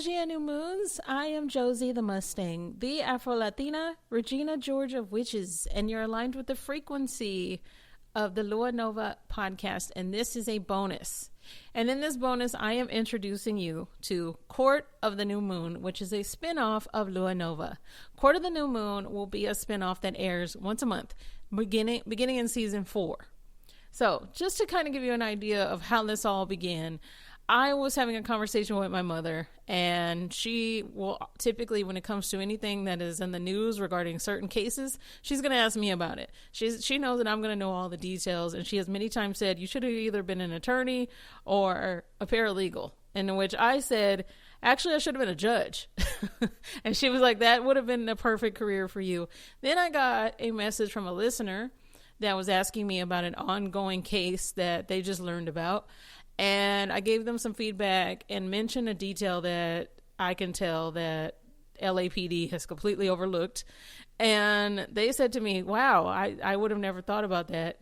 dia, new moons. I am Josie the Mustang, the Afro-Latina Regina George of Witches, and you're aligned with the frequency of the Lua Nova podcast, and this is a bonus. And in this bonus, I am introducing you to Court of the New Moon, which is a spinoff of Lua Nova. Court of the New Moon will be a spinoff that airs once a month, beginning in season 4. So just to kind of give you an idea of how this all began, I was having a conversation with my mother, and she will typically, when it comes to anything that is in the news regarding certain cases, she's going to ask me about it. She knows that I'm going to know all the details, and she has many times said, you should have either been an attorney or a paralegal, in which I said, actually, I should have been a judge. And she was like, that would have been the perfect career for you. Then I got a message from a listener that was asking me about an ongoing case that they just learned about. And I gave them some feedback and mentioned a detail that I can tell that LAPD has completely overlooked. And they said to me, wow, I would have never thought about that.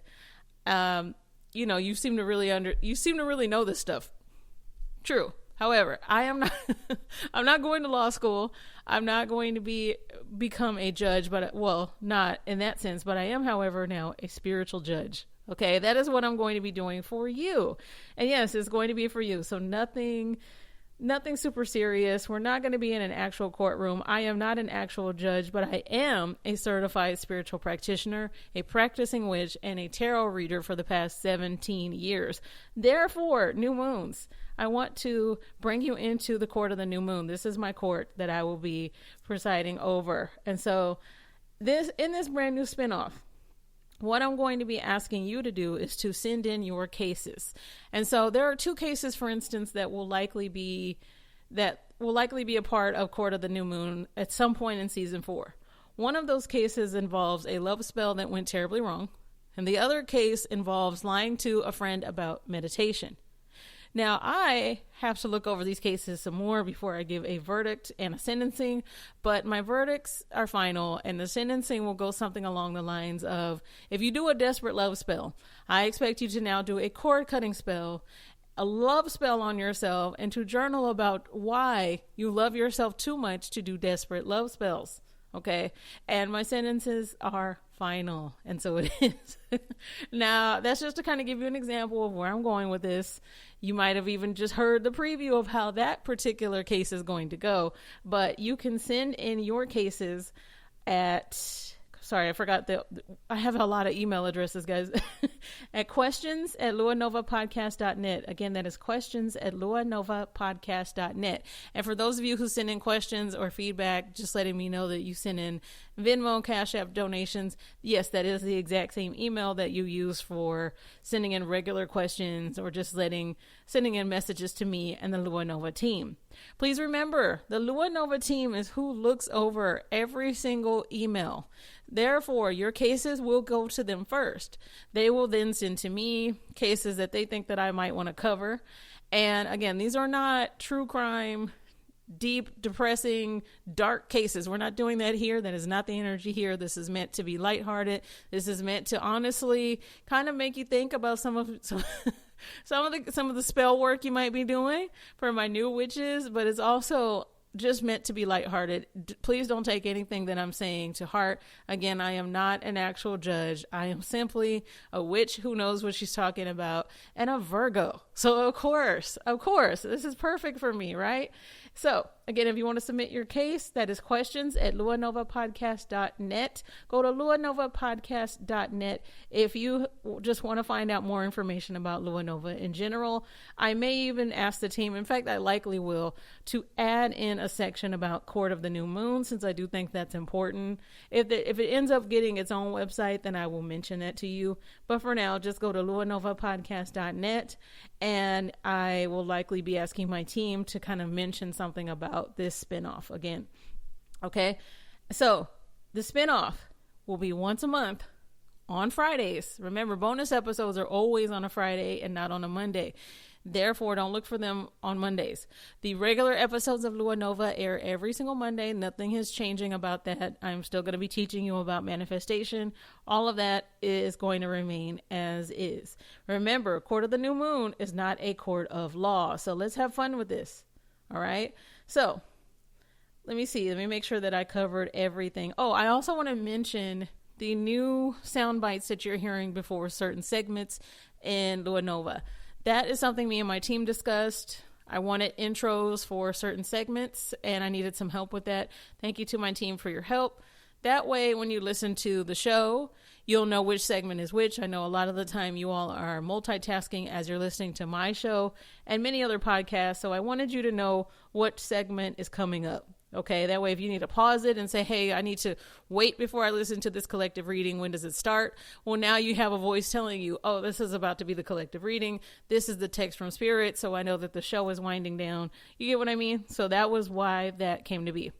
You seem to really know this stuff. True. However, I'm not going to law school. I'm not going to become a judge, not in that sense, but I am, however, now a spiritual judge. Okay, that is what I'm going to be doing for you. And yes, it's going to be for you. So nothing super serious. We're not going to be in an actual courtroom. I am not an actual judge, but I am a certified spiritual practitioner, a practicing witch, and a tarot reader for the past 17 years. Therefore, new moons, I want to bring you into the court of the new moon. This is my court that I will be presiding over. And so in this brand new spinoff, what I'm going to be asking you to do is to send in your cases. And so there are 2 cases, for instance, that will likely be a part of Court of the New Moon at some point in season 4. One of those cases involves a love spell that went terribly wrong, and the other case involves lying to a friend about meditation. Now, I have to look over these cases some more before I give a verdict and a sentencing, but my verdicts are final, and the sentencing will go something along the lines of, if you do a desperate love spell, I expect you to now do a cord-cutting spell, a love spell on yourself, and to journal about why you love yourself too much to do desperate love spells. Okay. And my sentences are final. And so it is. Now, that's just to kind of give you an example of where I'm going with this. You might have even just heard the preview of how that particular case is going to go. But you can send in your cases at... Sorry, I forgot I have a lot of email addresses, guys. At questions@luanovapodcast.net. Again, that is questions@luanovapodcast.net. And for those of you who send in questions or feedback, just letting me know that you send in Venmo, Cash App donations. Yes, that is the exact same email that you use for sending in regular questions or just sending in messages to me and the Lua Nova team. Please remember, the Lua Nova team is who looks over every single email. Therefore, your cases will go to them first. They will then send to me cases that they think that I might want to cover. And again, these are not true crime, deep, depressing, dark cases. We're not doing that here. That is not the energy here. This is meant to be lighthearted. This is meant to honestly kind of make you think about some of the spell work you might be doing for my new witches, but it's also just meant to be lighthearted. Please don't take anything that I'm saying to heart. Again, I am not an actual judge. I am simply a witch who knows what she's talking about and a Virgo. So of course, this is perfect for me, right? So again, if you want to submit your case, that is questions@luanovapodcast.net. Go to luanovapodcast.net if you just want to find out more information about Lua Nova in general. I may even ask the team, in fact, I likely will, to add in a section about Court of the New Moon, since I do think that's important. If it ends up getting its own website, then I will mention that to you. But for now, just go to luanovapodcast.net, and I will likely be asking my team to kind of mention something about this spinoff again. Okay, so the spinoff will be once a month on Fridays. Remember, bonus episodes are always on a Friday and not on a Monday. Therefore, don't look for them on Mondays. The regular episodes of Lua Nova air every single Monday. Nothing is changing about that. I'm still going to be teaching you about manifestation. All of that is going to remain as is. Remember, Court of the New Moon is not a court of law. So let's have fun with this. All right. So let me see. Let me make sure that I covered everything. Oh, I also want to mention the new sound bites that you're hearing before certain segments in Lua Nova. That is something me and my team discussed. I wanted intros for certain segments, and I needed some help with that. Thank you to my team for your help. That way, when you listen to the show, you'll know which segment is which. I know a lot of the time you all are multitasking as you're listening to my show and many other podcasts, so I wanted you to know what segment is coming up. Okay, that way if you need to pause it and say, hey, I need to wait before I listen to this collective reading, when does it start? Well, now you have a voice telling you, oh, this is about to be the collective reading. This is the text from Spirit, so I know that the show is winding down. You get what I mean? So that was why that came to be.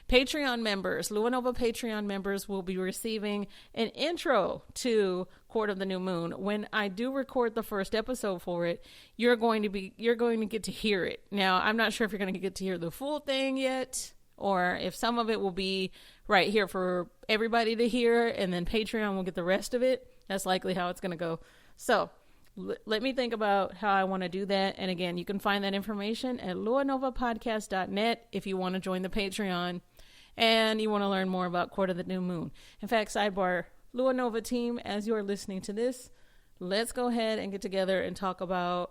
Patreon members, Lua Nova Patreon members will be receiving an intro to Court of the New Moon. When I do record the first episode for it, you're going to get to hear it. Now, I'm not sure if you're going to get to hear the full thing yet, or if some of it will be right here for everybody to hear, and then Patreon will get the rest of it. That's likely how it's going to go. So let me think about how I want to do that. And again, you can find that information at luanovapodcast.net if you want to join the Patreon and you want to learn more about Court of the New Moon. In fact, sidebar, Lua Nova team, as you're listening to this, let's go ahead and get together and talk about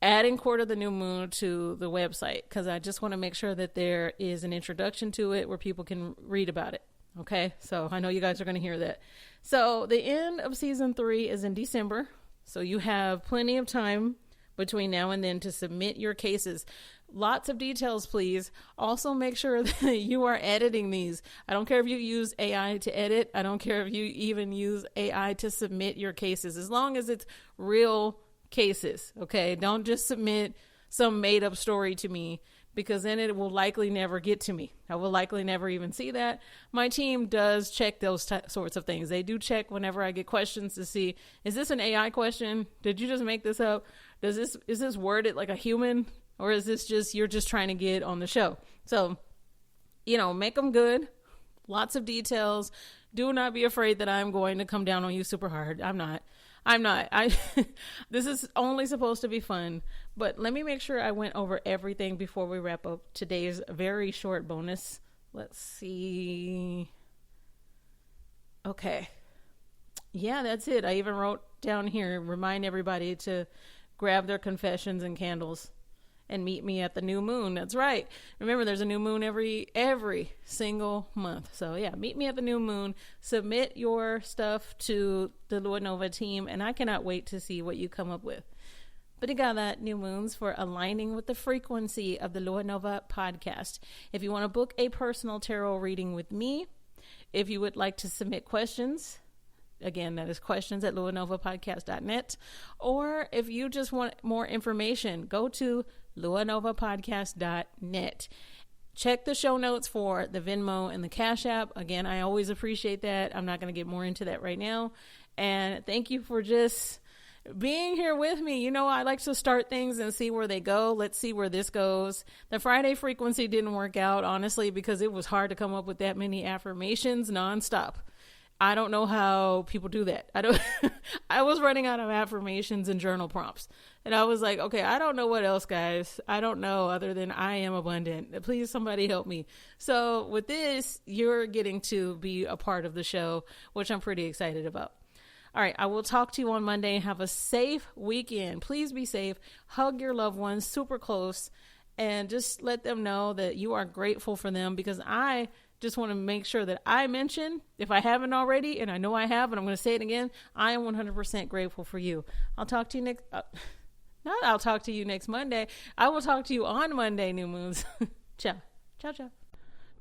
adding Court of the New Moon to the website, because I just want to make sure that there is an introduction to it where people can read about it. Okay, so I know you guys are going to hear that. So the end of season 3 is in December. So you have plenty of time between now and then to submit your cases. Lots of details, please. Also, make sure that you are editing these. I don't care if you use AI to edit. I don't care if you even use AI to submit your cases, as long as it's real cases. Okay, don't just submit some made up story to me, because then it will likely never get to me. I will likely never even see that. My team does check those sorts of things. They do check whenever I get questions to see, is this an AI question? Did you just make this up? Is this worded like a human? Or is this just, you're just trying to get on the show? So, make them good. Lots of details. Do not be afraid that I'm going to come down on you super hard. I'm not. This is only supposed to be fun, but let me make sure I went over everything before we wrap up today's very short bonus. Let's see. Okay. Yeah, that's it. I even wrote down here, remind everybody to grab their confessions and candles and meet me at the new moon. That's right. Remember, there's a new moon every single month. So yeah, meet me at the new moon. Submit your stuff to the Lua Nova team, and I cannot wait to see what you come up with. Obrigada, new moons, for aligning with the frequency of the Lua Nova podcast. If you want to book a personal tarot reading with me, if you would like to submit questions, again, that is questions at luanovapodcast.net. Or if you just want more information, go to luanovapodcast.net. Check the show notes for the Venmo and the Cash App. Again, I always appreciate that. I'm not going to get more into that right now. And thank you for just being here with me. I like to start things and see where they go. Let's see where this goes. The Friday frequency didn't work out, honestly, because it was hard to come up with that many affirmations nonstop. I don't know how people do that. I was running out of affirmations and journal prompts. And I was like, okay, I don't know what else, guys. I don't know other than I am abundant. Please, somebody help me. So with this, you're getting to be a part of the show, which I'm pretty excited about. All right, I will talk to you on Monday. Have a safe weekend. Please be safe. Hug your loved ones super close and just let them know that you are grateful for them, because I just want to make sure that I mention, if I haven't already, and I know I have, and I'm going to say it again, I am 100% grateful for you. I'll talk to you next, I'll talk to you next Monday. I will talk to you on Monday, new moons. Ciao. Ciao, ciao.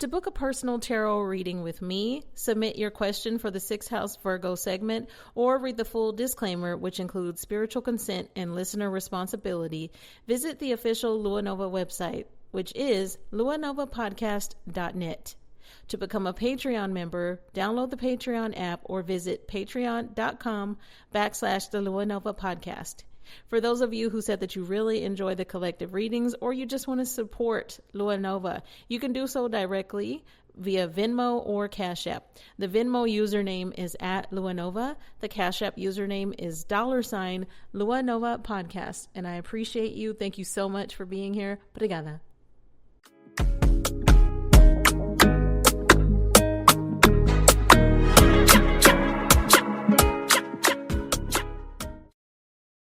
To book a personal tarot reading with me, submit your question for the 6th House Virgo segment, or read the full disclaimer, which includes spiritual consent and listener responsibility, visit the official Lua Nova website, which is luanovapodcast.net. To become a Patreon member, download the Patreon app or visit patreon.com/the Lua Nova podcast. For those of you who said that you really enjoy the collective readings, or you just want to support Lua Nova, you can do so directly via Venmo or Cash App. The Venmo username is at Lua Nova. The Cash App username is $Lua Nova Podcast. And I appreciate you. Thank you so much for being here. Obrigada.